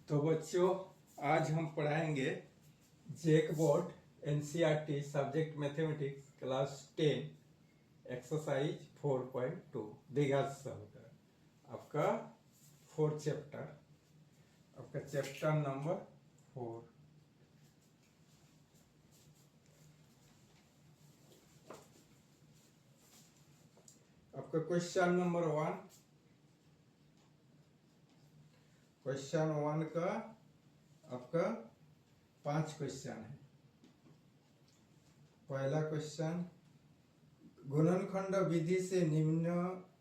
तो बच्चों, आज हम पढ़ाएंगे JAC board NCERT subject mathematics class 10 exercise 4.2 द्विघात समीकरण। आपका फोर्थ चैप्टर, आपका चैप्टर नंबर 4। आपका क्वेश्चन नंबर 1। क्वेश्चन 1 का आपका 5 क्वेश्चन है। पहला क्वेश्चन, गुणनखंड विधि से निम्न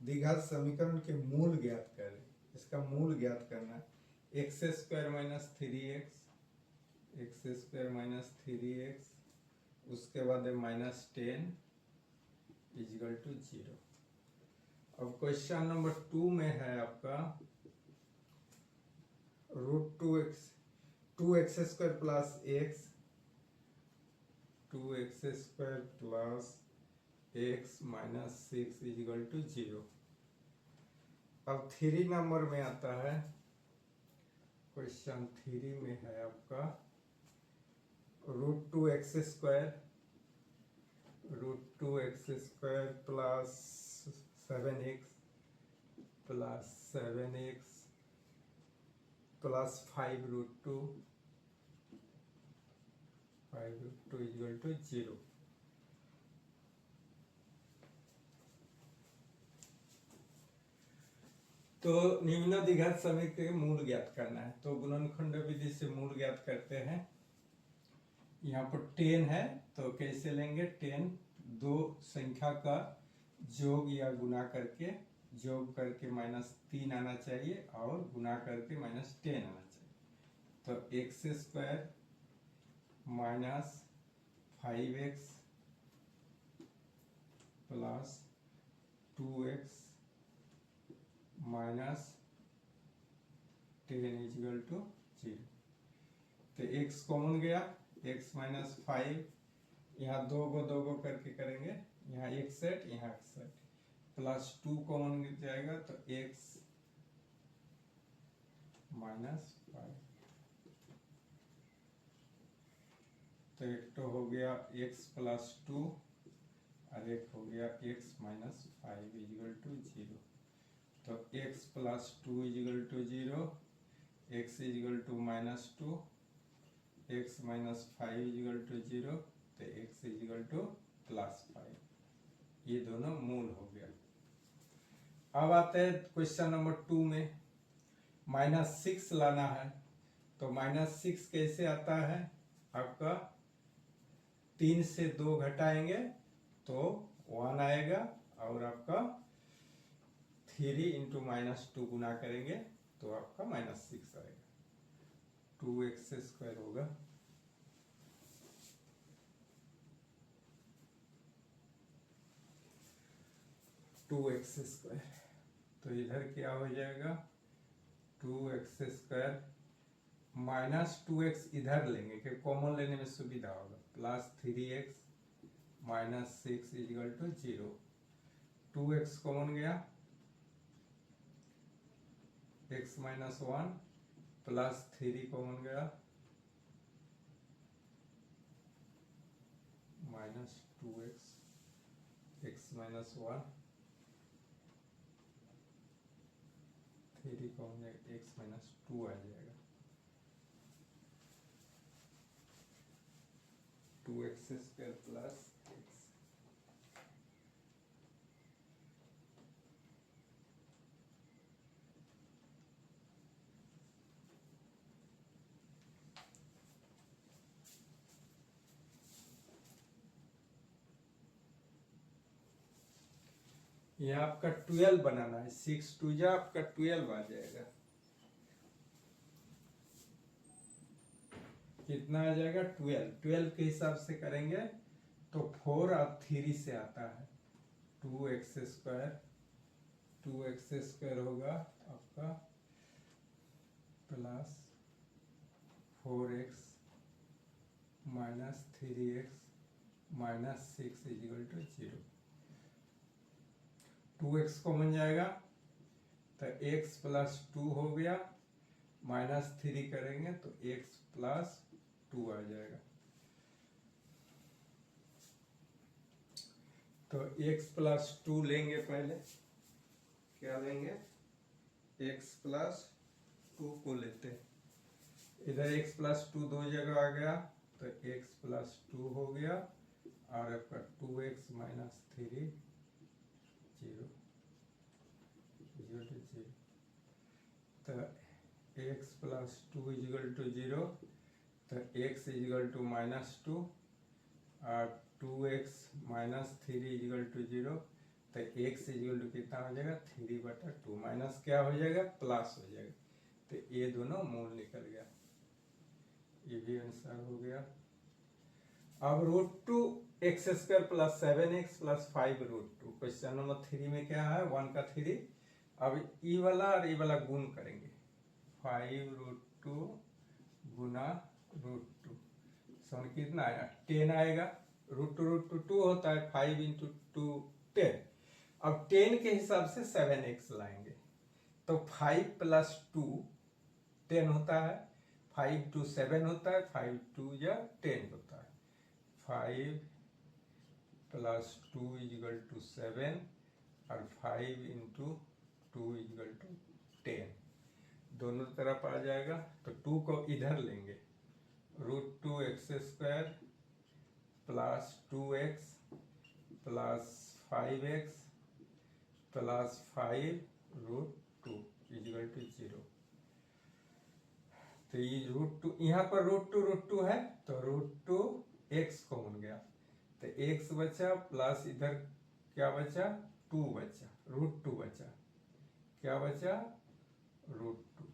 द्विघात समीकरण के मूल ज्ञात करें। इसका मूल ज्ञात करना है। X square minus 3x, x square minus 3x, उसके बाद है -10 इजिकल टू 0। अब क्वेश्चन नंबर 2 में है आपका √2x square plus x, 2x square plus x minus 6 equal to 0। अब 3 नंबर में आता है, क्वेश्चन 3 में है आपका √2x square plus 7x plus 5√2 equal to 0। तो निम्न द्विघात समीकरण के मूल ज्ञात करना है। तो गुणनखंड विधि से मूल ज्ञात करते हैं। यहाँ पर 10 है तो कैसे लेंगे? 10 दो संख्या का जोग या गुना करके, जोग करके -3 आना चाहिए और गुना करके -10 आना चाहिए। तो X square minus 5x plus 2x minus 10 equal to 0। तो x कॉमन गया, x माइनस 5, यहाँ दो गो करके करेंगे, यहाँ एक सेट, यहाँ एक सेट, प्लस 2 कॉमन जाएगा तो x माइनस 5। तो एक तो हो गया x प्लस 2 और एक हो गया x माइनस 5 इजिकल टू 0। तो x plus 2 equal to 0, x equal to -2, x minus 5 equal to 0, तो x इजिकल टू +5। ये दोनों मूल हो गया। अब आते हैं क्वेश्चन नंबर 2 में, -6 लाना है। तो -6 कैसे आता है? आपका 3 से 2 घटाएंगे तो 1 आएगा, और आपका 3 इंटू -2 गुना करेंगे तो आपका -6 आएगा। 2x स्क्वायर होगा, तो इधर क्या हो जाएगा? 2x स्क्वायर -2x इधर लेंगे कि कॉमन लेने में सुविधा होगा, plus 3x minus 6 equal to 0। 2x common गया, x माइनस 1 प्लस 3 कॉमन गया, -2x, x माइनस 1, 3 कॉमन जाएगा, x माइनस 2 आ जाएगा। 2x square plus x। यह आपका 12 बनाना है, 6 2 जा आपका 12 आ जाएगा। कितना आ जाएगा? 12 के हिसाब से करेंगे तो 4 और 3 से आता है। 2x स्क्वायर होगा आपका plus 4x minus 3x minus 6 equal to 0। 2x common जाएगा तो x प्लस 2 हो गया, -3 करेंगे तो x+2 आ जाएगा। तो x+2 लेंगे, पहले क्या लेंगे, x+2 को लेते हैं। इधर x+2 दो जगह आ गया तो x+2 हो गया और आपका 2x - 3 0 तो x+2 = 0 तो x = -2 और 2x - 3 = 0 तो x = कितना हो जाएगा 3/2 माइनस क्या हो जाएगा प्लस हो जाएगा। तो ये दोनों मूल निकल गया, ये भी आंसर हो गया। अब √2x² + 7x + 5√2 क्वेश्चन नंबर 3 में क्या है 1 का 3। अब ई वाला और ई वाला गुण करेंगे 5√2 गुना √2 समझ कितना आएगा 10 आएगा। √2 2 होता है 5 × 2 10। अब 10 के हिसाब से 7x लाएंगे तो 5 + 2 10 होता है, 5 × 2 7 होता है, 5 × 2 या 10 होता है। 5 + 2 = 7 और 5 × 2 = 10 दोनों तरफ आ जाएगा। तो 2 को इधर लेंगे √2x² + 2x + 5x + 5√2 = 0। तो ये √2 यहाँ पर √2 है तो √2 x कॉमन गया तो x बचा प्लस इधर क्या बचा 2 बचा, √2 बचा, क्या बचा √2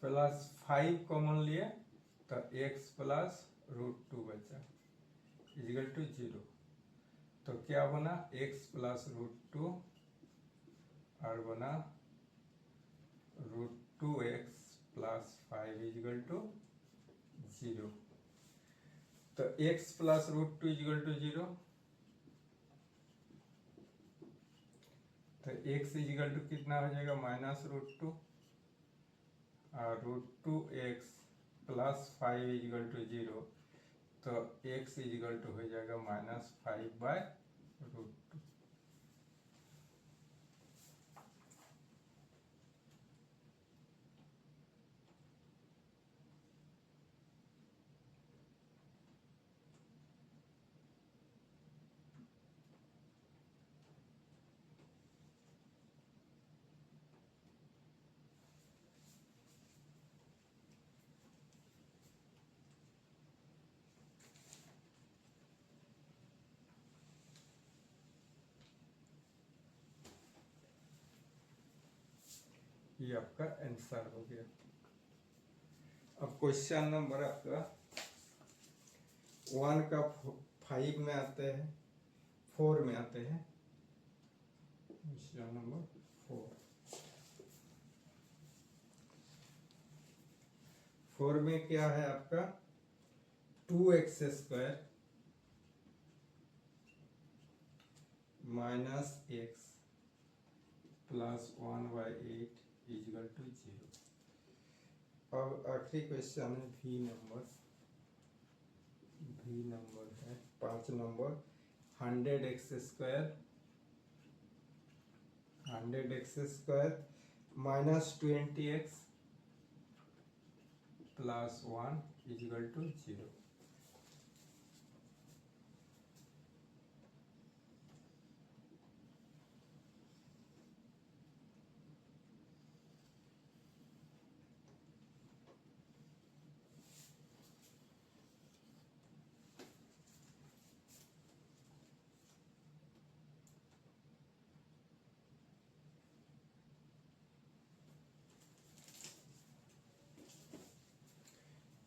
प्लस 5 कॉमन लिए तो x + √2 बचा = 0। तो क्या बना x + √2 और बना √2x + 5 = 0। तो x + √2 = 0 तो x = कितना हो जाएगा -√2 और √2x + 5 = 0 तो x = हो जाएगा -5/√2। ये आपका आंसर हो गया। अब क्वेश्चन नंबर आपका 1 का 5 में आते हैं, 4 में आते हैं। क्वेश्चन नंबर 4 में क्या है आपका 2x² - x + 1/8 = 0। अब आखिरी क्वेश्चन है भी नंबर है 5 नंबर 100x² - 20x + 1 = 0।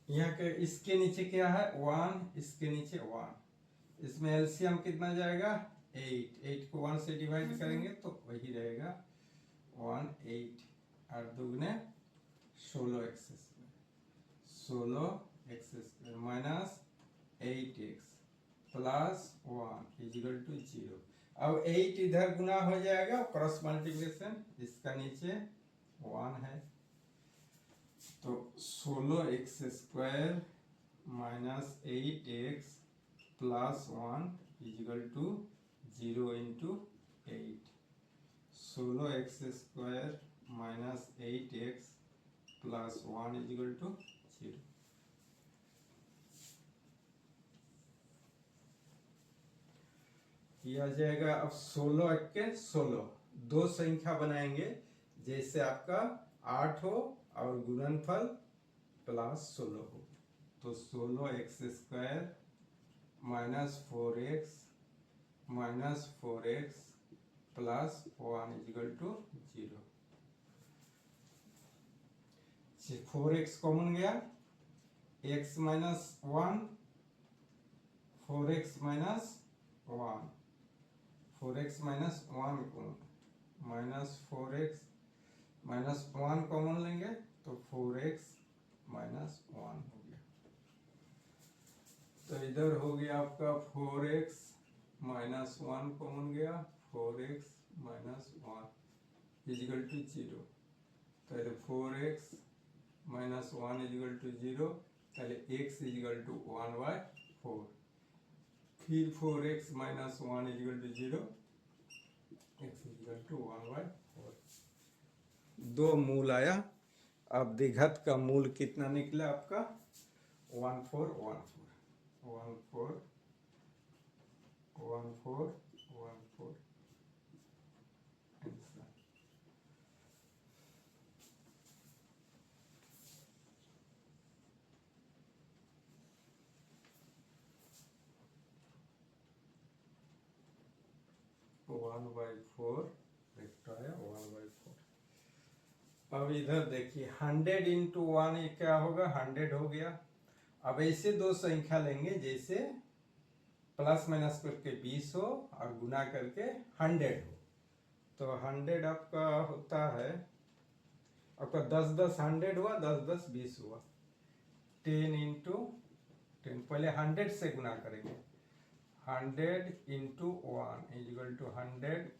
यहाँ के इसके नीचे क्या है 1, इसके नीचे 1, इसमें एलसीएम कितना जाएगा 8। 8 को 1 से डिवाइड करेंगे तो वही रहेगा 1 8 और दुगने 16x² माइनस 8x + 1 = 0। अब 8 इधर गुना हो जाएगा क्रॉस मल्टीप्लिकेशन, इसका नीचे 1 है, तो 16x² minus 8x plus 1 equal to 0 into 8। 16x² minus 8x plus 1 equal to 0। किया जाएगा। अब 16 के 16 दो संख्या बनाएंगे, जैसे आपका 8 हो और गुणनफल प्लस 16 हो, तो 16x² minus 4x plus 1 equal to 0। 4x common गया, x minus 1, 4x minus 1, 4x minus 1 minus 4x minus 1 common लेंगे तो 4x माइनस 1 हो गया। तो इधर हो गया आपका 4x माइनस 1 कॉमन गया, 4x माइनस 1 इजिकल टू 0। पहले 4x माइनस 1 इजिकल टू 0, पहले x इजिकल टू 1/4, फिर 4x minus 1 equal to 0, x equal to 1/4। दो मूल आया। अब द्विघात का मूल कितना निकला आपका? 1414 आंसर। तो 1/4 आया 1/4। अब इधर देखिए 100 इंटू 1 क्या होगा? 100 हो गया। अब ऐसे दो संख्या लेंगे जैसे प्लस माइनस करके 20 हो और गुना करके 100 हो। तो 100 आपका होता है, आपका 10-10 100 हुआ, 10-10 20 हुआ। 10 इंटू 10, पहले 100 से गुना करेंगे। 100 इंटू 1 इजिकल टू 100।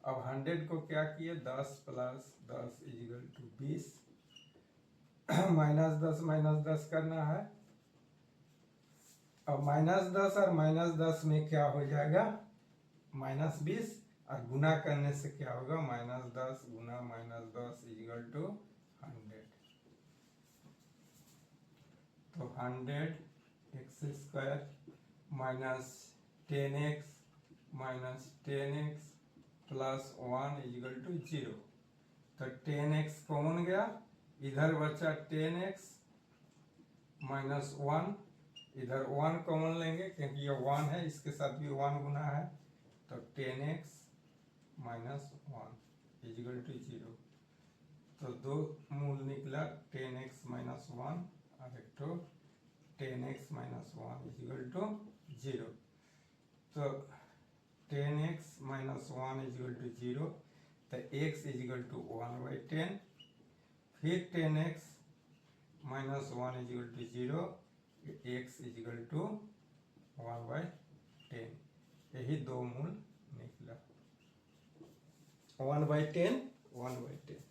अब 100 को क्या किए? 10 प्लस 10 इजिकल टू 20। माइनस 10 करना है। अब -10 और -10 में क्या हो जाएगा? -20, और गुना करने से क्या होगा? -10 गुना -10 इजिकल टू 100। तो 100x² minus 10x plus 1 equal to 0। तो 10x कॉमन गया, इधर बचा 10x माइनस 1, इधर 1 कॉमन लेंगे क्योंकि ये 1 है, इसके साथ भी 1 गुना है। तो 10x माइनस 1 इजिकल टू 0। तो दो मूल निकला, 10x माइनस 1 और एक तो 10x माइनस 1 इजिकल टू 0। तो 10x माइनस 1 इजिकल टू 0, तो x इजिकल टू 1/10, फिर 10x minus 1 equal to 0, x equal to 1/10। यही दो मूल निकला। 1/10 1/10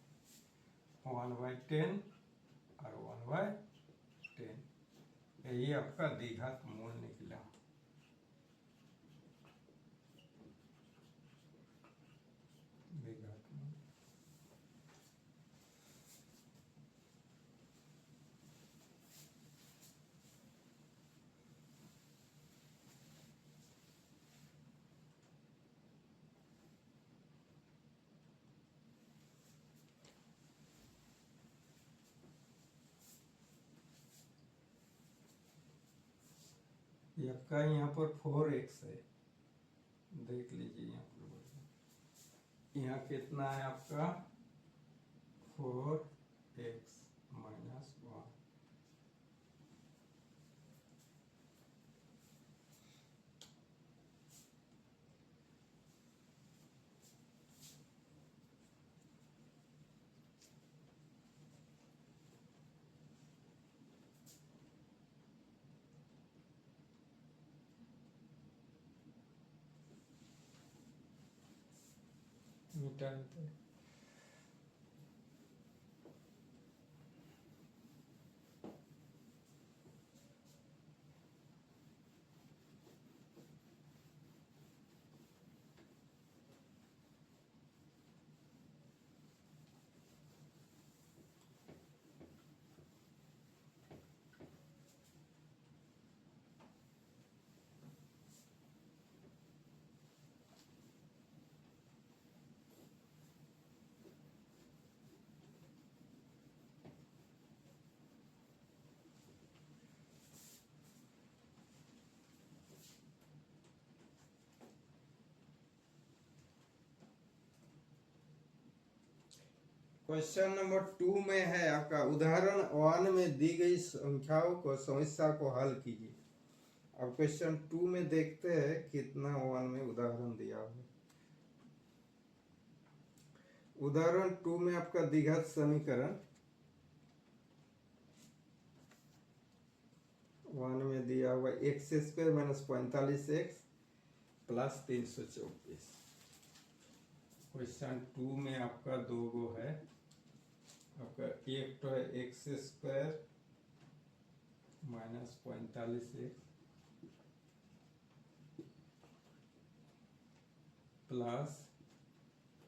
1/10 और 1/10, यही आपका द्विघात मूल निकला। द्विघात मूल। आपका यहाँ पर 4x है, देख लीजिए यहाँ पर। यहाँ कितना है आपका? 4x minus 1। मिटा देते हैं। क्वेश्चन नंबर 2 में है आपका उदाहरण 1 में दी गई संख्याओं को समस्या को हल कीजिए। अब क्वेश्चन 2 में देखते हैं कितना 1 में उदाहरण दिया है। उदाहरण 2 में आपका द्विघात समीकरण 1 में दिया हुआ x square minus 45x plus 324। Question 2 में आपका दो गो है। आपका एक तो है X square minus 45x plus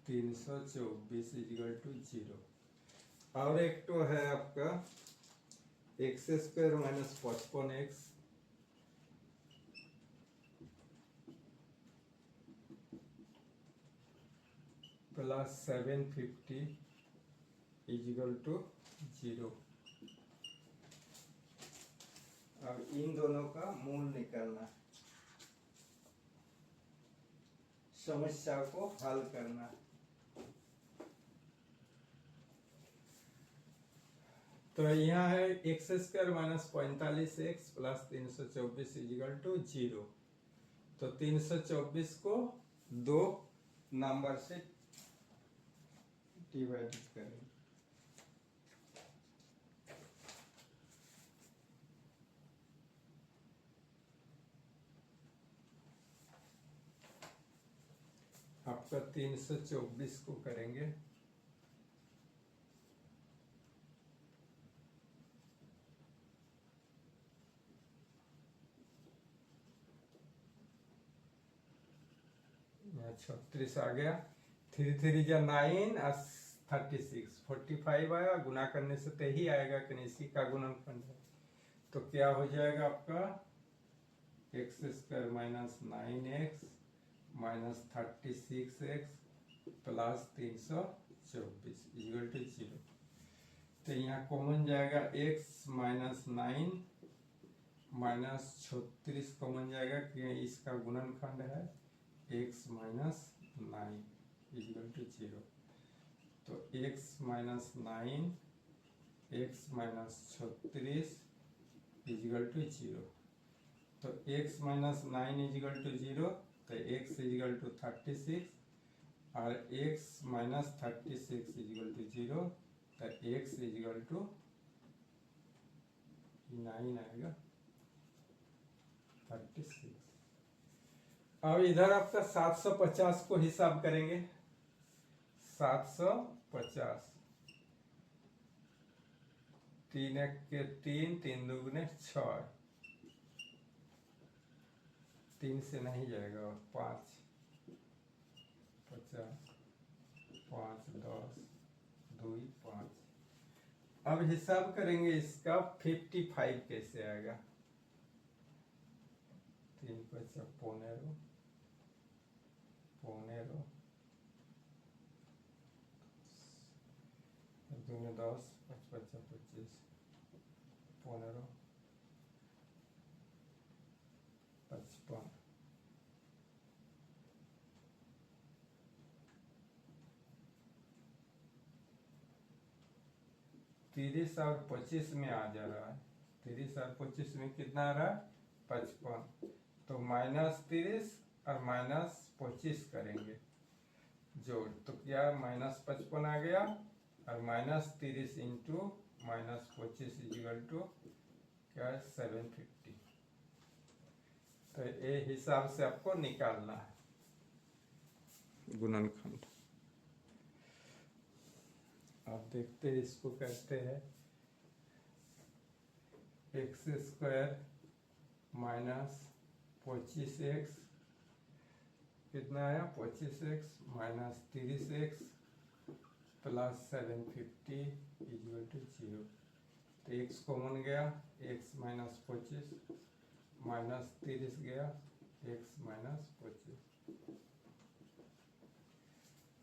324 equal to 0। और एक तो है आपका X square minus 55x plus 750 equal to 0। अब इन दोनों का मूल निकालना है, समस्या को हल करना है। तो यहाँ है X square minus 45x plus 324 equal to 0। तो 324 को दो नंबर से डिवाइड करें। आपका 324 को करेंगे यहाँ 36 आ गया। 3 3 जा 9 और 36 45 आया। गुना करने से तो ही आएगा कि नहीं, इसी का गुणनखंड है। तो क्या हो जाएगा आपका X square minus 9x minus 36x plus 324 equal to 0। तो यहाँ कॉमन जाएगा x माइनस 9 माइनस 36 कॉमन जाएगा कि इसका गुणनखंड है x माइनस 9 इक्वल टू 0। तो x minus 9 x minus 36 equal to 0। तो x माइनस 9 इक्वल टू 0। तो x इक्वल टू 36 और x माइनस 36 इक्वल टू 0। तो x इक्वल टू 9 आएगा 36। अब इधर आपका 750 को हिसाब करेंगे। 750 3 1 के 3 3 2 6 3 से नहीं जाएगा। 5 50 5 10 2 5। अब हिसाब करेंगे इसका 55 कैसे आएगा। 3 5 15 15 2 10 5 5 25 15 55। तीस और 25 में आ जा रहा है। 30 और 25 में कितना आ रहा है 55। तो माइनस 30 और माइनस 25 करेंगे जोड़। तो क्या माइनस 55 आ गया और minus 30 into minus 25 equal to क्या है 750। तो ये हिसाब से आपको निकालना है गुणनखंड। आप देखते हैं इसको कहते हैं एक्स स्क्वायर माइनस 25x कितना आया 25x minus 30x plus 750 equal to 0। तो x कॉमन गया x माइनस 25 माइनस 30 गया x माइनस 25।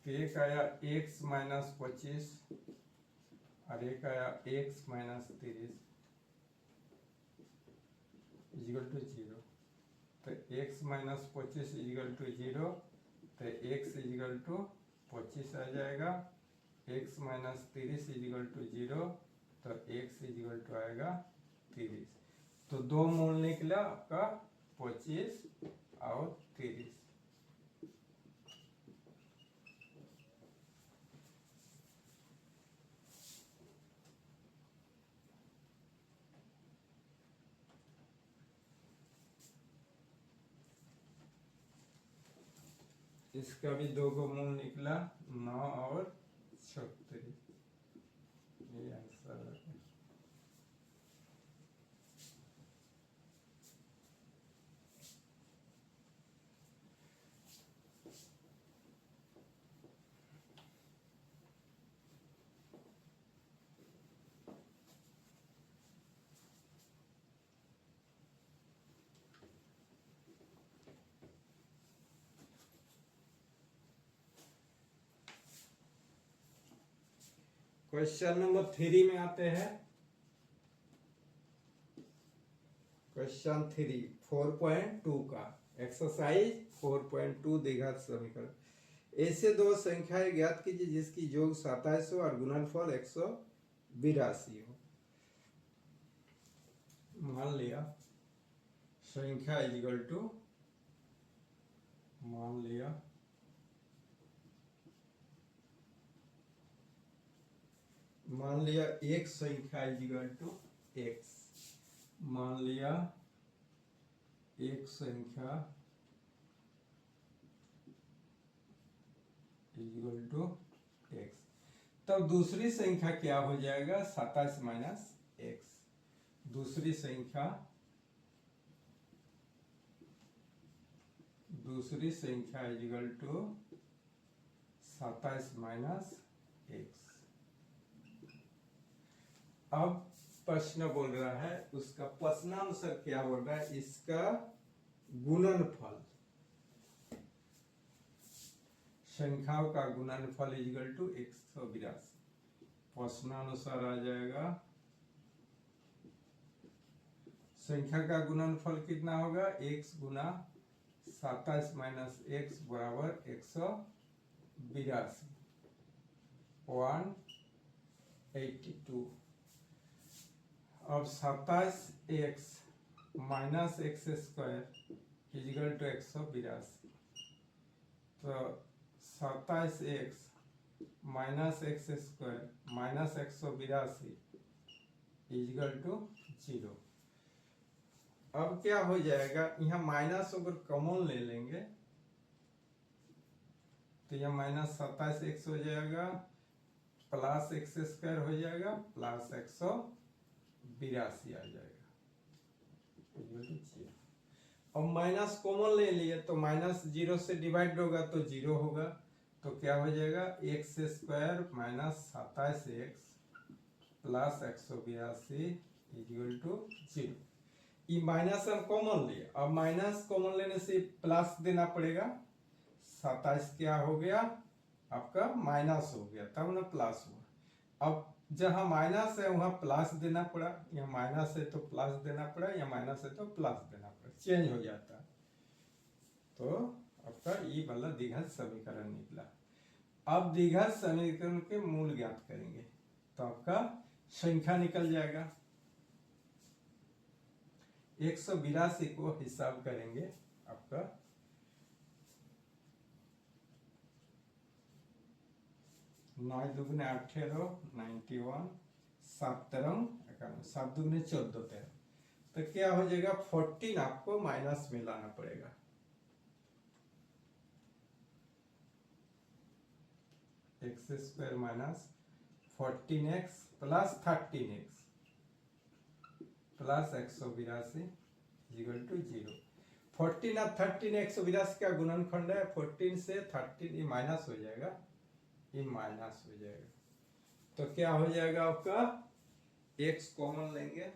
एक आया x माइनस 25 और एक आया x माइनस 30 इक्वल टू 0। तो x माइनस 25 इक्वल टू 0। तो x इक्वल टू 25 आ जाएगा x माइनस 30 इजिकल टू 0, तो x इजिकल टू आएगा 30। तो दो मूल निकला आपका 25 और 30। इसका भी दो को मूल निकला 9 और 36। ये आंसर है। क्वेश्चन नंबर 3 में आते हैं। क्वेश्चन 3 4.2 का एक्सरसाइज 4.2 द्विघात समीकरण। ऐसे दो संख्याएं ज्ञात कीजिए जिसकी योग 2700 और गुणनफल 182 हो। मान लिया संख्या इक्वल टू, मान लिया एक संख्या इक्वल टू x, मान लिया एक संख्या इक्वल टू x, तब दूसरी संख्या क्या हो जाएगा 27 माइनस x। दूसरी संख्या इक्वल टू 27 माइनस x। अब प्रश्न बोल रहा है, उसका प्रश्नानुसार क्या बोल रहा है, इसका गुणनफल, संख्याओं का गुणनफल इक्वल टू 182। प्रश्नानुसार आ जाएगा संख्या का गुणनफल कितना होगा, x गुना 27 माइनस x बराबर 182, 182। अब 27x minus X square equal to 182, तो 27x minus X square minus 182 equal to 0। अब क्या हो जाएगा, यहाँ माइनस अगर कॉमन ले लेंगे तो यह माइनस 27x हो जाएगा, प्लस एक्स स्क्वायर हो जाएगा, प्लस 182 आ जाएगा। अब माइनस कॉमन ले लिए तो माइनस 0 से डिवाइड होगा तो 0 होगा, तो क्या हो जाएगा X square minus 27x plus 182 equal to 0। ये माइनस हम कॉमन लिए, अब माइनस कॉमन लेने से प्लस देना पड़ेगा। 27 क्या हो गया आपका माइनस हो गया, तब ना प्लस हुआ। अब जहां माइनस है वहां प्लस देना पड़ा, यहाँ माइनस है तो प्लस देना पड़ा, या माइनस है तो प्लस देना पड़ा, चेंज हो जाता है। तो आपका ये वाला द्विघात समीकरण निकला। अब द्विघात समीकरण के मूल ज्ञात करेंगे तो आपका संख्या निकल जाएगा। 182 को हिसाब करेंगे आपका 9 दुगने 18 91 7 तरंग 7 दुगने 14 13, तो क्या हो जाएगा 14 आपको माइनस में लाना पड़ेगा। X square minus 14x plus 13x plus 182 equal to 0। 14 और 13 182 का गुणनखंड है, 14 से 13 ये माइनस हो जाएगा, ये माइनस हो जाएगा, तो क्या हो जाएगा आपका x कॉमन लेंगे,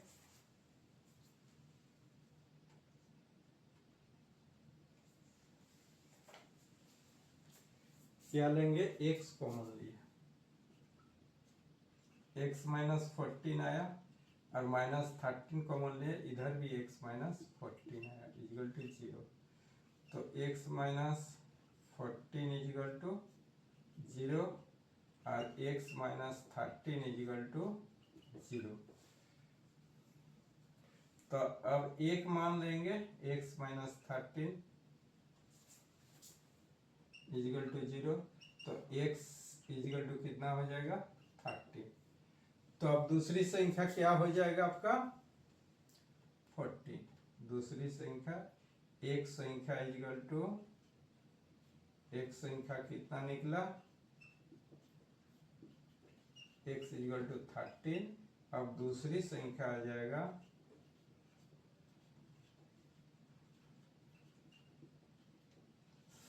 क्या लेंगे x कॉमन लिया, x माइनस 14 आया और माइनस 13 कॉमन लिए, इधर भी x माइनस 14 आया इक्वल टू 0। तो x माइनस 14 इक्वल टू 0 और x माइनस 13 इजिकल टू 0। तो अब एक मान लेंगे x माइनस 13 इजिकल टू 0, तो x इजिकल टू कितना हो जाएगा 30। तो अब दूसरी संख्या क्या हो जाएगा आपका 40। दूसरी संख्या एक संख्या इजिकल टू एक संख्या कितना निकला x इजिकल टू 13। अब दूसरी संख्या आ जाएगा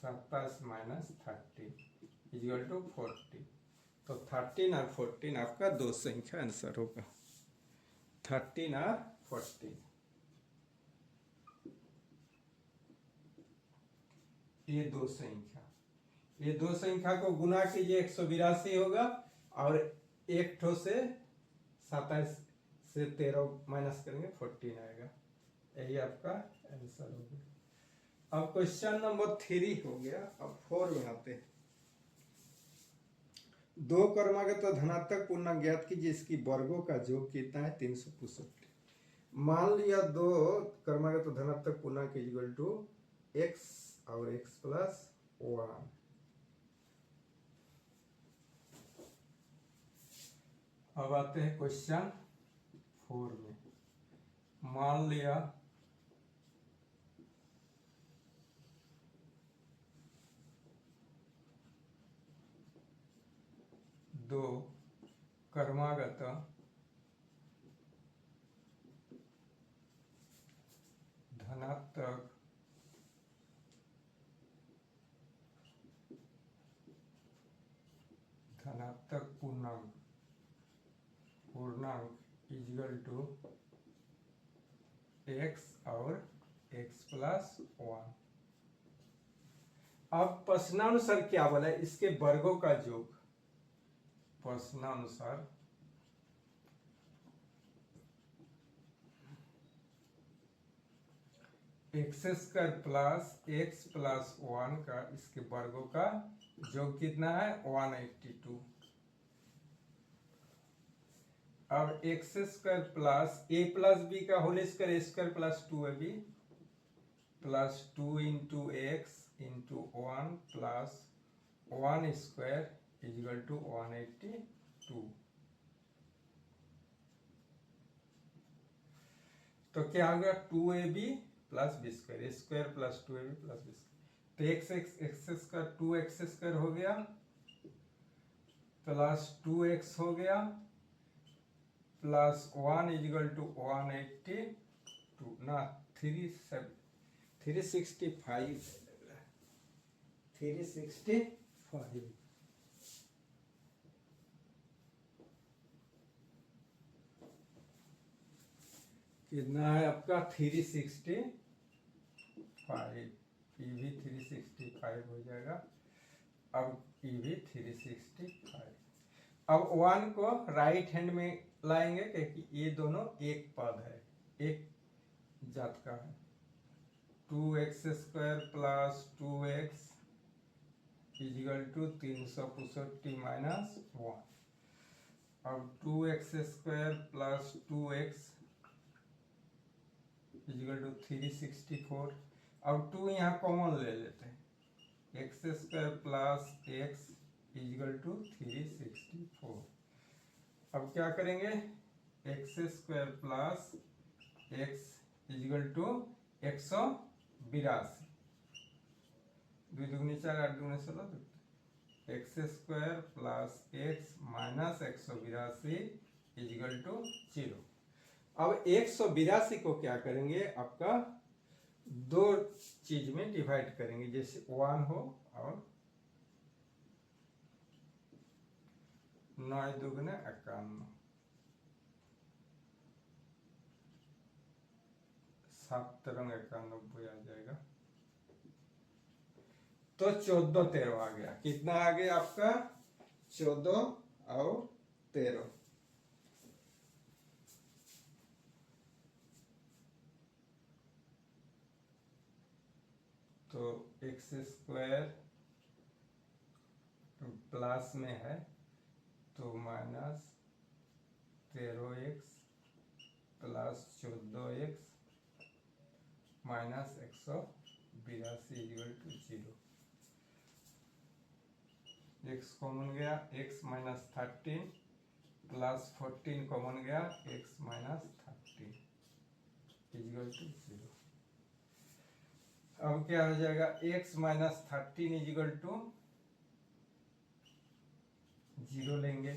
27 माइनस 30 इजिकल टू 40। तो 13 और 14 आपका दो संख्या आंसर होगा, 13 और 14। ये दो संख्या को गुना कीजिए 182 होगा, और एक ठो से 27 से 13 माइनस करेंगे 14 आएगा। यही आपका आंसर हो गया। अब क्वेश्चन नंबर 3 हो गया। अब 4 में आते हैं। दो क्रमागत धनात्मक पूर्णांक ज्ञात कीजिए, इसकी वर्गों का योग कितना है 365। मान लिया दो क्रमागत धनात्मक पूर्णांक इक्वल टू x और x प्लस 1। अब आते हैं क्वेश्चन 4 में। मान लिया दो क्रमागत धनात्मक पूर्णांक इक्वल टू x और x प्लस 1। अब प्रश्नानुसार क्या बोला है, इसके वर्गों का योग। प्रश्नानुसार X square plus x plus 1 का इसके वर्गों का योग कितना है 182। अब X square plus a plus B का whole square square plus 2ab plus 2 into X into 1 plus 1 square equal to 182। तो क्या हो गया 2ab plus B square, square plus 2ab plus B square. तो एक्स स्क्वायर 2x स्क्वायर हो गया plus 2x हो गया प्लस 1 इजिकल टू 182 ना 365 कितना है आपका 365। ये भी 365 हो जाएगा। अब ये भी 365। अब 1 को राइट हैंड में लाएंगे क्योंकि ये दोनों एक पद है, एक जात का है। 2x square plus 2x equal to 365 minus 1। अब 2x square plus 2x equal to 364। अब 2 यहाँ कॉमन ले लेते हैं, X square plus X equal to 364। अब क्या करेंगे X square plus X equal to 182। 2 दूनी 4 8 दूनी 16। X square plus X minus 182 equal to 0। अब 182 को क्या करेंगे आपका दो चीज में डिवाइड करेंगे, जैसे 1 हो और 9 दुगने 51, 7 रंग 91 आ जाएगा। तो 14 13 आ गया। कितना आ गया आपका 14 और 13। तो एक्स स्क्वायर प्लस में है तो minus 13x plus 14x minus 182 equal to 0। x common गया, x माइनस 13 प्लस 14 कॉमन गया, x माइनस 13 इक्वल टू 0। अब क्या हो जाएगा, x माइनस 13 इक्वल टू 0 लेंगे,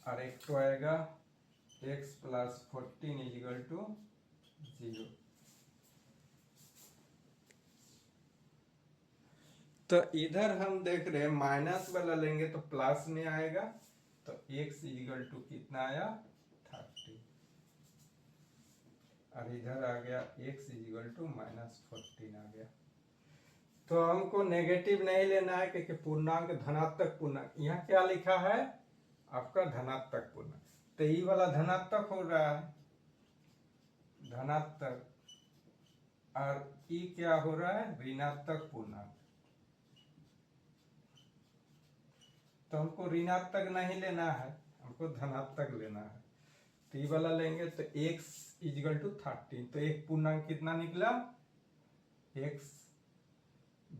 और एक तो आएगा x प्लस 14 इक्वल टू 0। तो इधर हम देख रहे हैं माइनस वाला लेंगे तो प्लस में आएगा, तो x इक्वल टू कितना आया 30, और इधर आ गया x इक्वल टू माइनस 14 आ गया। तो हमको नेगेटिव नहीं लेना है क्योंकि पूर्णांक धनात्मक पूर्णांक, यहाँ क्या लिखा है आपका धनात्मक पूर्णांक, तो ये वाला धनात्मक हो रहा है धनात्मक, और ई क्या हो रहा है ऋणात्मक पूर्णांक। तो हमको ऋणात्मक नहीं लेना है, हमको धनात्मक लेना है। तो ये वाला लेंगे तो x इक्वल टू 13, तो एक पूर्णांक कितना निकला x,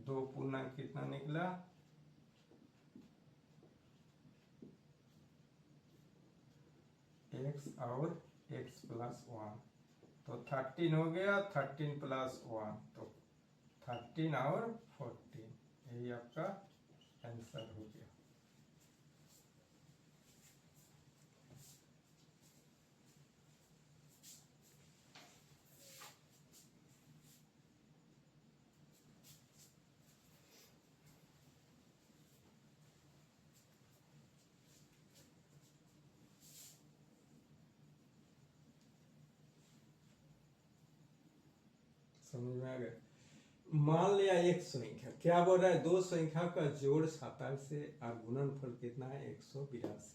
दो पूर्णांक कितना निकला x और x प्लस 1, तो 13 हो गया, 13 प्लस 1 तो 13 और 14, यही आपका आंसर हो गया। समझ में आ गया। मान लिया एक संख्या, क्या बोल रहा है, दो संख्या का जोड़ 27 से और गुणनफल कितना है 182।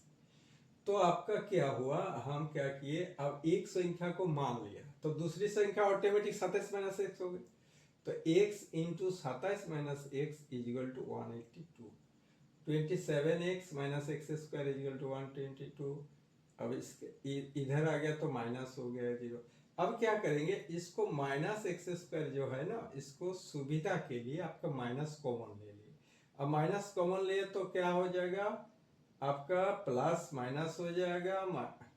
तो आपका क्या हुआ, हम क्या किए, अब एक संख्या को मान लिया तो दूसरी संख्या ऑटोमेटिक 27 माइनस एक्स हो गई, तो x into 27 minus X equal to 182, 27x minus X square equal to 122। अब इसके इधर आ गया तो माइनस हो गया 0। अब क्या करेंगे, इसको माइनस एक्स स्क्वायर जो है ना, इसको सुविधा के लिए आपका माइनस कॉमन ले लिए। अब माइनस कॉमन लिए तो क्या हो जाएगा आपका, प्लस माइनस हो जाएगा,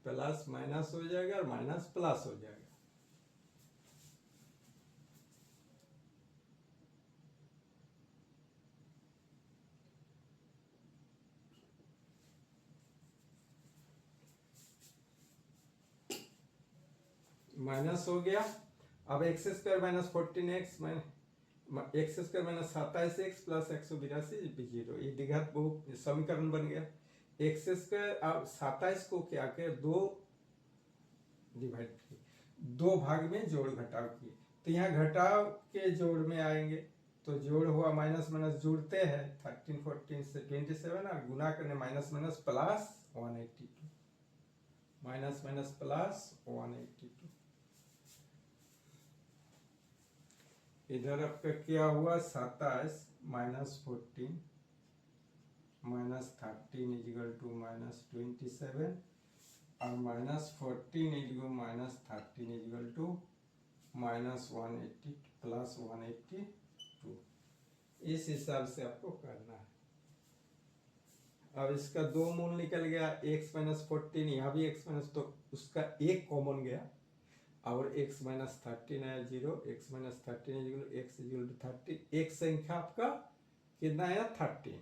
प्लस माइनस हो जाएगा और माइनस प्लस हो जाएगा। माइनस हो गया। अब X square minus 14x x square minus 27x plus 182 0, ये द्विघात बहु समीकरण बन गया। एक्स स्क्वायर, अब 27 को क्या किया, दो भाग में जोड़ घटाव किए, तो यहाँ घटाव के जोड़ में आएंगे, तो जोड़ हुआ माइनस माइनस जुड़ते हैं 13 14 से 27, और गुना करने minus minus plus 182, minus minus plus 182। इधर आपका क्या हुआ, 27 minus 14 minus 13 equal to minus 27, और minus 14 equal minus 13 equal to minus 180 plus 182। इस हिसाब से आपको करना है। अब इसका दो मूल निकल गया, x माइनस 14, यहाँ भी x माइनस, तो उसका एक कॉमन गया, और x माइनस 13 आया 0, x minus 13 x equal to 30। एक संख्या आपका कितना आया 13,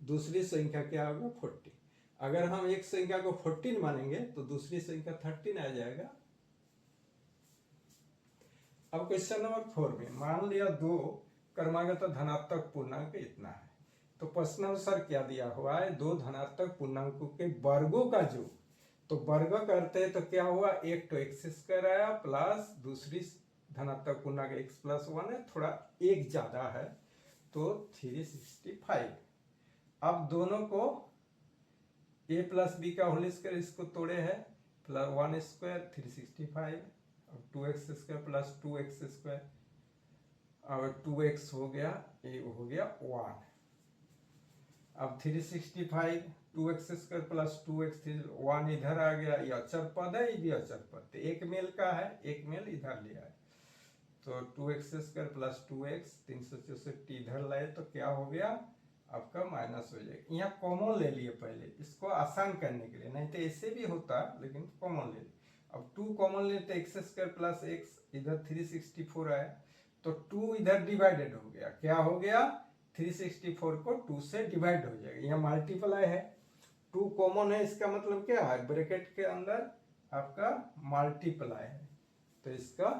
दूसरी संख्या क्या होगा 14। अगर हम एक संख्या को 14 मानेंगे तो दूसरी संख्या 13 आ जाएगा। अब क्वेश्चन नंबर 4 में मान लिया दो क्रमागत धनात्मक पूर्णांक इतना है, तो प्रश्नानुसार क्या दिया हुआ है, दो धनात्मक पूर्णांकों के वर्गों का जो, तो वर्ग करते हैं तो क्या हुआ, एक तो एक्स स्क्वायर आया प्लस दूसरी धनात्मक पूर्णांक x प्लस 1 है, थोड़ा एक ज्यादा है तो 365। अब दोनों को a प्लस बी का होल स्क्वायर इसको तोड़े है, प्लस 1 स्क्वायर 365, और 2x square plus 2x square, और 2x हो गया, ये हो गया 1। अब 365 2x² प्लस 2x, 1 इधर आ गया, ये अचर पद है, ये भी अचर पद, तो एक मेल का है, एक मेल इधर लिया है, तो 2x² प्लस 2x 364 इधर लाए तो क्या हो गया आपका माइनस हो जाएगा। यहाँ कॉमन ले लिए पहले इसको आसान करने के लिए, नहीं तो ऐसे भी होता लेकिन कॉमन ले लिए। अब 2 कॉमन लेते x² प्लस x, इधर 364 आया तो 2 इधर डिवाइडेड हो गया, क्या हो गया 364 को 2 से डिवाइड हो जाएगा, यहाँ मल्टीप्लाई है, 2 कॉमन है, इसका मतलब क्या है ब्रैकेट के अंदर आपका मल्टीप्लाई है, तो इसका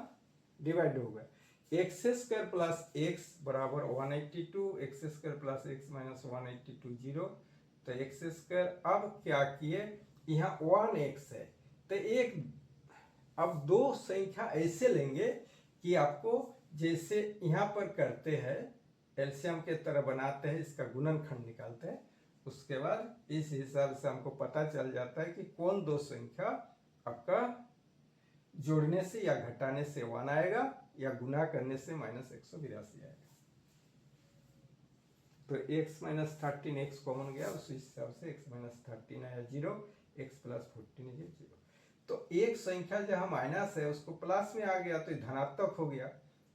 डिवाइड हो गया। x² प्लस x बराबर 182, x² प्लस x माइनस 182 0, तो x²। अब क्या किए, यहाँ 1x है तो एक, अब दो संख्या ऐसे लेंगे कि आपको जैसे यहाँ पर करते हैं एलसीएम के तरह बनाते हैं, इसका गुणनखंड निकालते हैं, उसके बाद इस हिसाब से हमको पता चल जाता है कि कौन दो संख्या आपका जोड़ने से या घटाने से 1 आएगा या गुना करने से -182 आएगा। तो x माइनस 13 x कॉमन गया, उस हिसाब से x माइनस 13 आया 0, x प्लस 14 है 0। तो एक संख्या जहाँ माइनस है उसको प्लस में आ गया तो धनात्मक हो गया,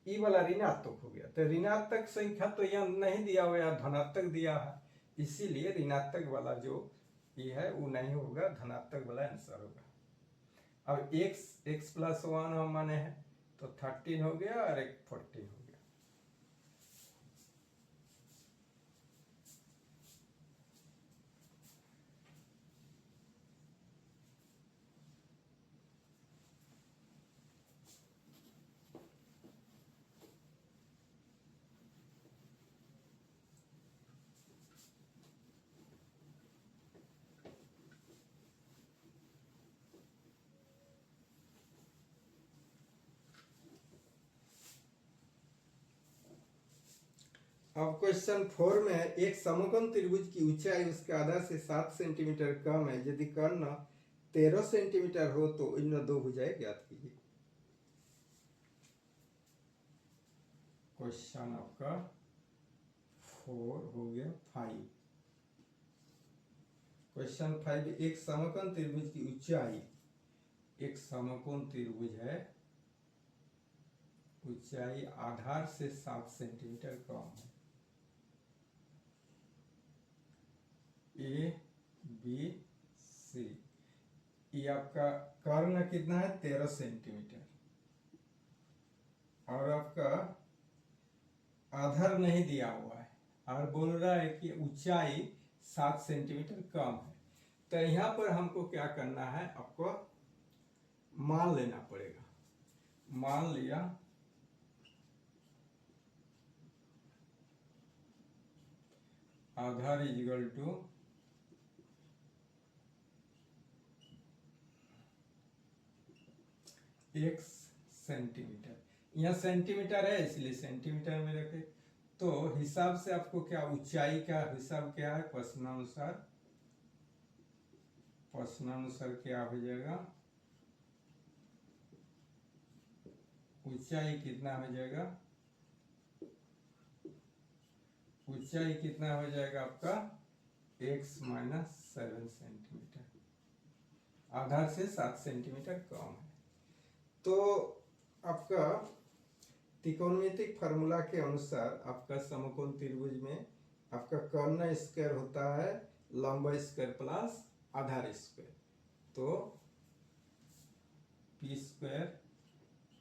ई वाला ऋणात्मक हो गया, तो ऋणात्मक संख्या तो यहाँ नहीं दिया हुआ है, धनात्मक दिया है, इसीलिए ऋणात्मक वाला जो ये है वो नहीं होगा, धनात्मक वाला आंसर होगा। अब x प्लस 1 हम माने हैं तो 13 हो गया और एक 14 हो गया। अब क्वेश्चन 4 में है, एक समकोण त्रिभुज की ऊंचाई उसके आधार से 7 सेंटीमीटर कम है, यदि कर्ण 13 सेंटीमीटर हो तो इन दो भुजाएं ज्ञात कीजिए। क्वेश्चन आपका 4 हो गया 5। क्वेश्चन 5, एक समकोण त्रिभुज की ऊंचाई, एक समकोण त्रिभुज है, ऊंचाई आधार से 7 सेंटीमीटर कम है, ए बी सी, ये आपका कर्ण कितना है 13 सेंटीमीटर, और आपका आधार नहीं दिया हुआ है और बोल रहा है कि ऊंचाई 7 सेंटीमीटर कम है, तो यहाँ पर हमको क्या करना है, आपको मान लेना पड़ेगा। मान लिया आधार इक्वल टू x सेंटीमीटर, यहाँ सेंटीमीटर है इसलिए सेंटीमीटर में रखे, तो हिसाब से आपको क्या ऊंचाई का हिसाब क्या है, प्रश्नानुसार क्या हो जाएगा, ऊंचाई कितना हो जाएगा, ऊंचाई कितना हो जाएगा आपका x माइनस 7 सेंटीमीटर, आधार से 7 सेंटीमीटर कम है। तो आपका त्रिकोणमितिक फार्मूला के अनुसार आपका समकोण त्रिभुज में आपका कर्ण स्क्वायर होता है लंब स्क्वायर प्लस आधार स्क्वायर, तो p square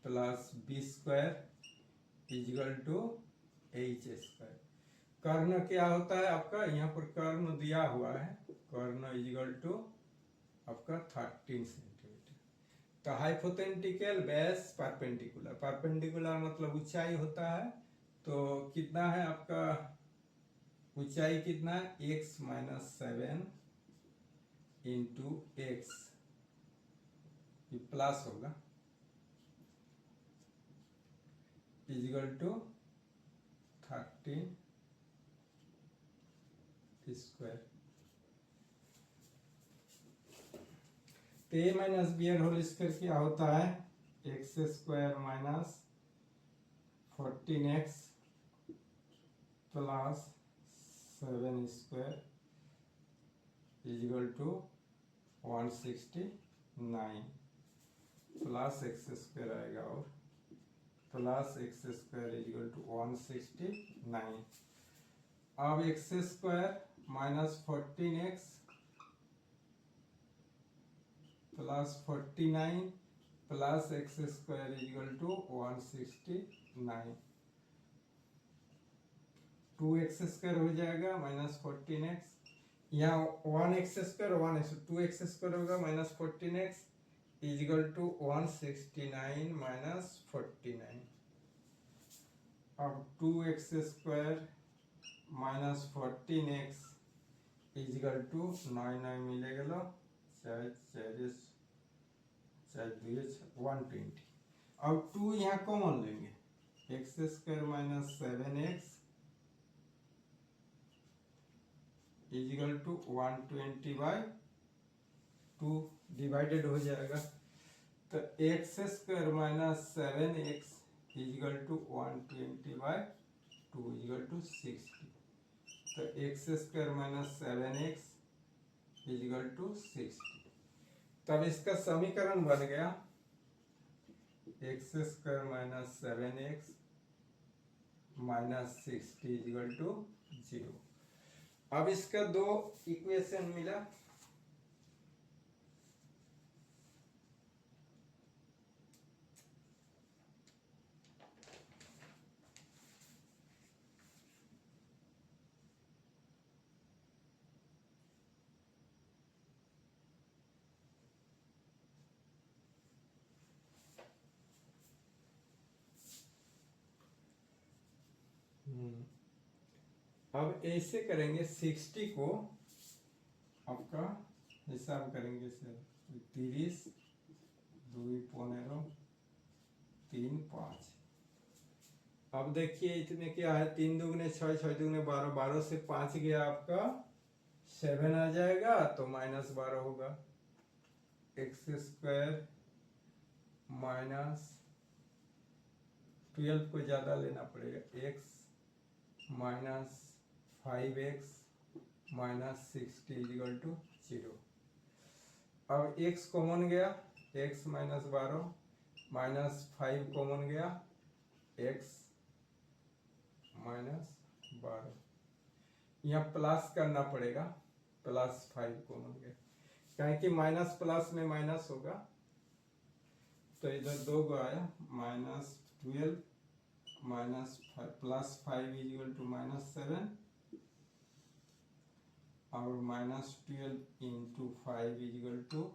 plus b square equal to h square. कर्ण क्या होता है आपका, यहाँ पर कर्ण दिया हुआ है, कर्ण इक्वल टू आपका 13 सेंटीमीटर, तो हाइपोथेटिकल बेस परपेंडिकुलर, परपेंडिकुलर मतलब ऊंचाई होता है, तो कितना है आपका ऊंचाई कितना है x माइनस 7 इंटू एक्स, ये प्लस होगा इक्वल टू 13 स्क्वायर, तो A minus B whole square क्या होता है X square minus 14x plus 7 square equal to 169 plus X square आएगा और plus X square equal to 169। अब X square minus 14x plus 49 plus X square equal to 169। 2x square हो जाएगा minus 14x, यहाँ 1x square 1x 2x square होगा minus 14x equal to 169 minus 49। अब 2x square minus 14x equal to 9 मिलेगा चाहे 120। अब 2 यहाँ कॉमन लेंगे, X square minus 7x equal to 120/2 divided हो जाएगा, तो X square minus 7x equal to 120/2 equal to 60। तो X square minus 7x equal to 60। तब इसका समीकरण बन गया X square minus 7x minus 60 equal to 0। अब इसका दो इक्वेशन मिला, अब ऐसे करेंगे 60 को आपका हिसाब करेंगे सर 30 2 15 3 5। अब देखिए इसमें क्या है, 3 दूगुने 6 6 दूगुने 12 12 से 5 गया आपका 7 आ जाएगा तो माइनस 12 होगा। एक्स स्क्वायर माइनस 12 को ज़्यादा लेना पड़ेगा, x minus 5x minus 60 equal to 0। अब x कॉमन गया, x माइनस 12 माइनस 5 कॉमन गया, x माइनस 12। यहाँ प्लस करना पड़ेगा, प्लस 5 कॉमन गया, क्या कि माइनस प्लस में माइनस होगा, तो इधर 2 को आया minus 12 minus plus 5 equal to minus 7 और minus 12 into 5 equal to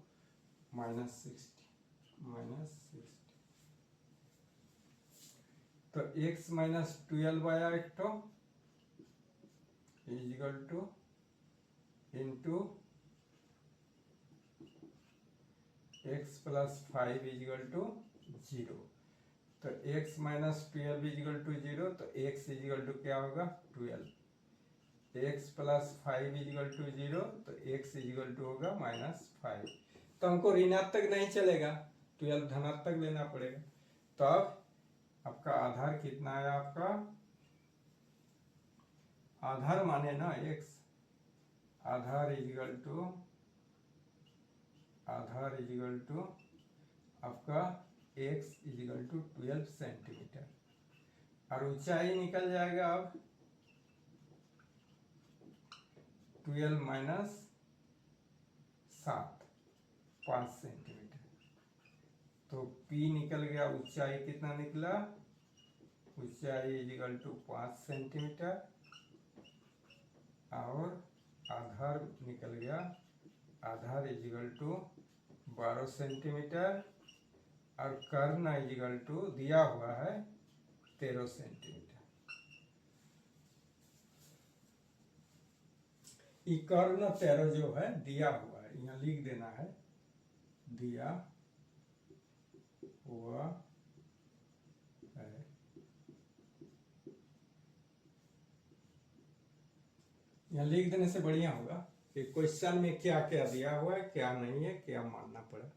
minus 60। तो x माइनस 12 आया एक तो equal to into x plus 5 equal to 0। तो x माइनस 12 इजिकल टू 0, तो x इजिकल टू क्या होगा 12। x प्लस 5 इजिकल टू 0, तो x इजिकल टू होगा माइनस 5। तो हमको ऋणात्मक नहीं चलेगा, 12 धनात्मक लेना पड़ेगा। तब आपका आधार कितना है, आपका आधार माने ना x, आधार इजिकल टू आपका x इजिकल टू 12 सेंटीमीटर, और ऊंचाई निकल जाएगा अब 12 माइनस 7 5 सेंटीमीटर। तो P निकल गया, ऊंचाई कितना निकला, ऊंचाई इजिकल टू 5 सेंटीमीटर, और आधार निकल गया, आधार इजिकल टू 12 सेंटीमीटर, और कर्ण इजिकल टू दिया हुआ है 13 सेंटीमीटर। ये कर्ण 13 जो है दिया हुआ है, यहाँ लिख देना है दिया हुआ है। यहाँ लिख देने से बढ़िया होगा कि क्वेश्चन में क्या क्या दिया हुआ है, क्या नहीं है, क्या मानना पड़ा।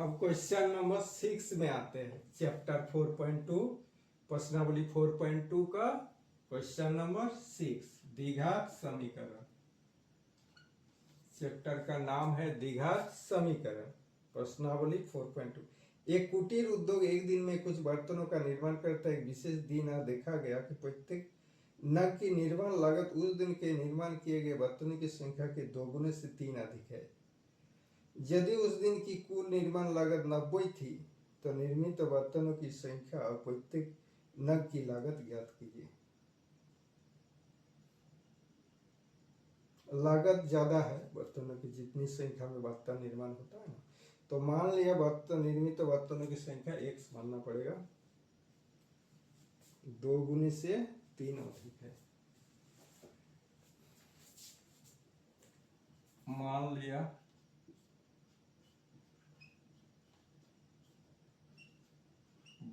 अब क्वेश्चन नंबर 6 में आते हैं, चैप्टर 4.2 प्रश्नावली 4.2 का क्वेश्चन नंबर 6, द्विघात समीकरण। चैप्टर का नाम है द्विघात समीकरण, प्रश्नावली 4.2। एक कुटीर उद्योग एक दिन में कुछ बर्तनों का निर्माण करता है। एक विशेष दिन देखा गया कि प्रत्येक नग की निर्माण लागत उस दिन के निर्माण किए गए बर्तनों की संख्या के 2 गुने से 3 अधिक है। यदि उस दिन की कुल निर्माण लागत 90 थी तो निर्मित बर्तनों की संख्या और प्रत्येक नग की लागत ज्ञात कीजिए। लागत ज्यादा है बर्तनों की, जितनी संख्या में बर्तन निर्माण होता है ना, तो मान लिया बर्तन निर्मित बर्तनों की संख्या x मानना पड़ेगा, 2 गुने से 3 अधिक है। मान लिया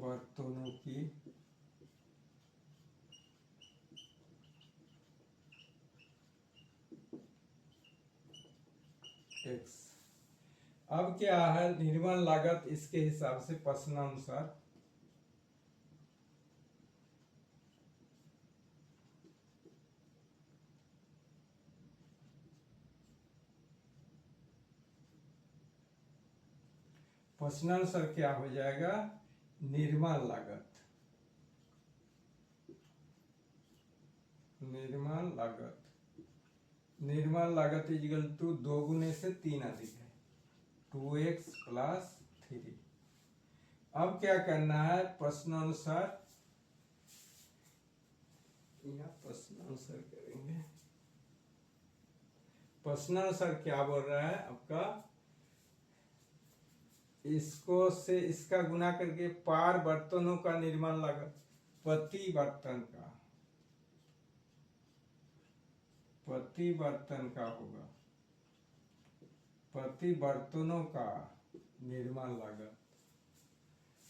बर्तनों की x। अब क्या है, निर्माण लागत इसके हिसाब से प्रश्नानुसार प्रश्नानुसार क्या हो जाएगा, निर्माण लागत, निर्माण लागत इक्वल टू 2 गुने से 3 अधिक है, 2x प्लस 3। अब क्या करना है, प्रश्नानुसार, यहाँ प्रश्नानुसार करेंगे। प्रश्नानुसार क्या बोल रहा है आपका, इसको से इसका गुना करके पार बर्तनों का निर्माण लागत प्रति बर्तन का होगा, प्रति बर्तनों का निर्माण लागत,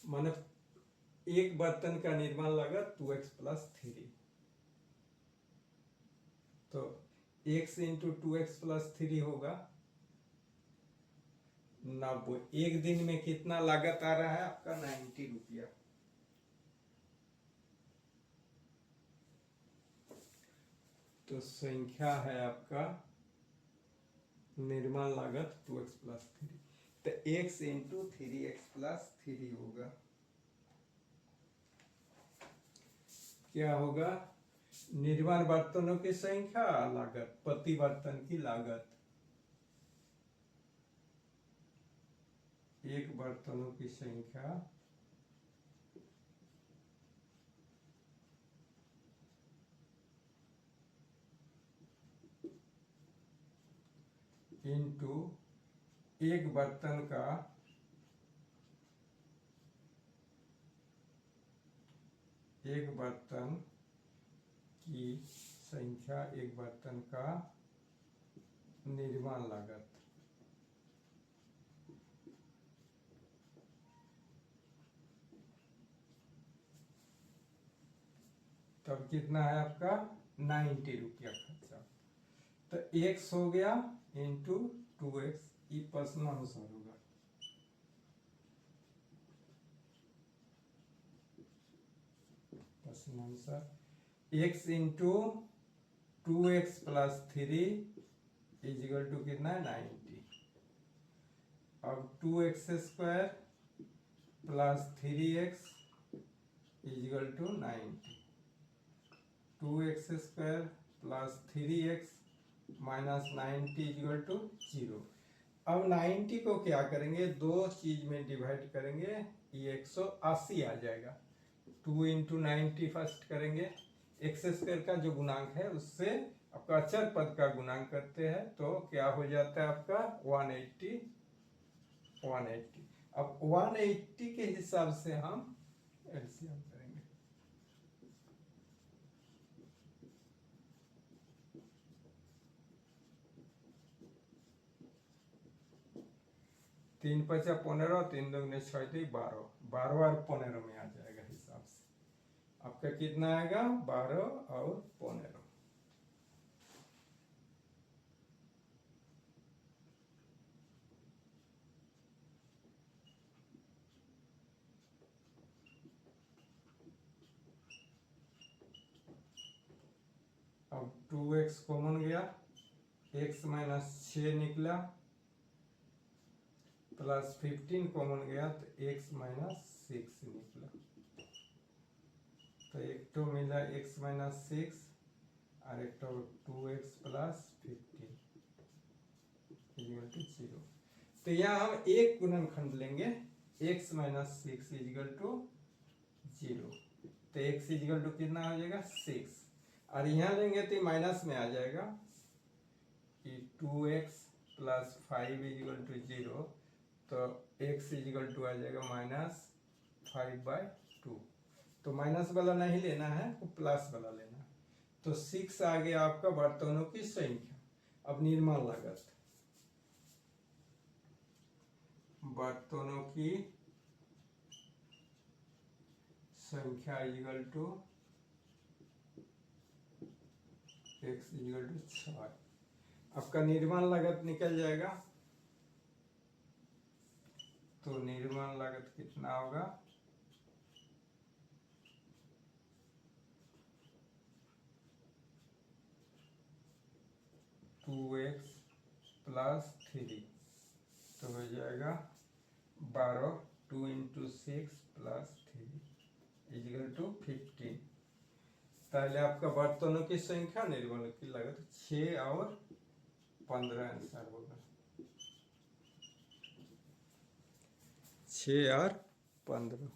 माने एक बर्तन का निर्माण लागत 2x प्लस 3, तो x इंटू 2x प्लस 3 होगा 90। एक दिन में कितना लागत आ रहा है आपका, 90 रुपया। तो संख्या है आपका निर्माण लागत 2x प्लस 3, तो x इंटू 3x प्लस 3 होगा। क्या होगा, निर्माण बर्तनों की संख्या लागत प्रति बर्तन की लागत, एक बर्तनों की संख्या इंटू एक बर्तन का एक बर्तन की संख्या, एक बर्तन का निर्माण लागत। तब कितना है आपका, 90 रुपया खर्चा। तो x हो गया इंटू 2x, ये प्रश्नानुसार होगा। प्रश्नानुसार x into 2x plus 3 equal to कितना है, 90। अब 2x square plus 3x equal to 90, 2x square plus 3x minus 90 equal to 0। अब 90 को क्या करेंगे, दो चीज में डिवाइड करेंगे, ये 180 आ जाएगा। 2 इंटू 90 फर्स्ट करेंगे, एक्स स्क्वायर का जो गुणांक है उससे आपका अचर पद का गुणांक करते हैं, तो क्या हो जाता है आपका 180। अब 180 के हिसाब से हम एलसीएम करेंगे। तीन 5 15, 3 2 6 12, 12 और 15 में आ जाएगा हिसाब से। आपका कितना आएगा, 12 और 15। 2x कॉमन गया, x माइनस 6 निकला, प्लस 15 कॉमन गया तो x माइनस 6 निकला। तो एक तो मिला x माइनस 6 और एक तो 2x प्लस 15 इक्वल टू 0। तो यहाँ हम एक गुणनखंड लेंगे, x माइनस 6 इक्वल टू 0। तो x इक्वल टू कितना आ जाएगा 6, और यहाँ लेंगे तो माइनस में आ जाएगा कि 2x प्लस 5 इक्वल टू 0। तो x इक्वल टू आ जाएगा -5/2। तो माइनस वाला नहीं लेना है, तो प्लस वाला लेना है। तो 6 आ गया आपका बर्तनों की संख्या। अब निर्माण लागत, बर्तनों की संख्या equal to x equal to 6। आपका निर्माण लागत निकल जाएगा। तो निर्माण लागत कितना होगा, टू एक्स प्लस 3, तो हो जाएगा 12, 2 × 6 प्लस 3 इक्वल टू 15। पहले आपका बर्तनों की संख्या, निर्माण की लागत 6 और 15 आंसर होगा, 6 और 15।